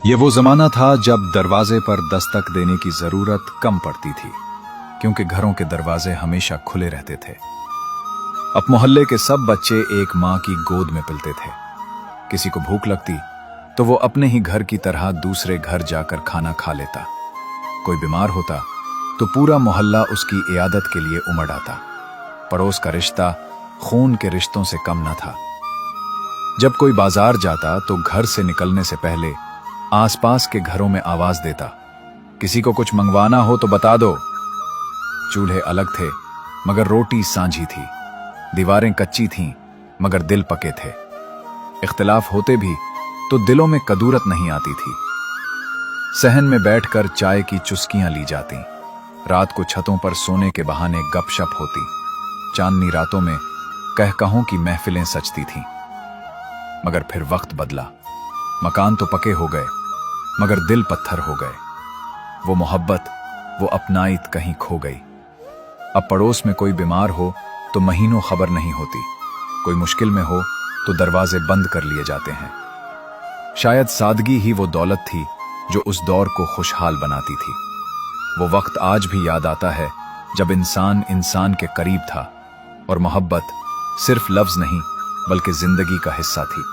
ये वो जमाना था जब दरवाजे पर दस्तक देने की जरूरत कम पड़ती थी, क्योंकि घरों के दरवाजे हमेशा खुले रहते थे। अब मोहल्ले के सब बच्चे एक माँ की गोद में पलते थे। किसी को भूख लगती तो वो अपने ही घर की तरह दूसरे घर जाकर खाना खा लेता। कोई बीमार होता तो पूरा मोहल्ला उसकी इयादत के लिए उमड़ आता। पड़ोस का रिश्ता खून के रिश्तों से कम न था। जब कोई बाजार जाता तो घर से निकलने से पहले आसपास के घरों में आवाज देता, किसी को कुछ मंगवाना हो तो बता दो। चूल्हे अलग थे मगर रोटी सांझी थी, दीवारें कच्ची थीं मगर दिल पके थे। इख्तिलाफ होते भी तो दिलों में कदूरत नहीं आती थी। सहन में बैठकर चाय की चुस्कियां ली जाती, रात को छतों पर सोने के बहाने गपशप होती, चांदनी रातों में कहकहों की महफिलें सजती थीं। मगर फिर वक्त बदला, मकान तो पके हो गए मगर दिल पत्थर हो गए। वो मोहब्बत, वो अपनाइत कहीं खो गई। अब पड़ोस में कोई बीमार हो तो महीनों खबर नहीं होती, कोई मुश्किल में हो तो दरवाजे बंद कर लिए जाते हैं। शायद सादगी ही वो दौलत थी जो उस दौर को खुशहाल बनाती थी। वो वक्त आज भी याद आता है जब इंसान इंसान के करीब था और मोहब्बत सिर्फ लफ्ज नहीं बल्कि जिंदगी का हिस्सा थी।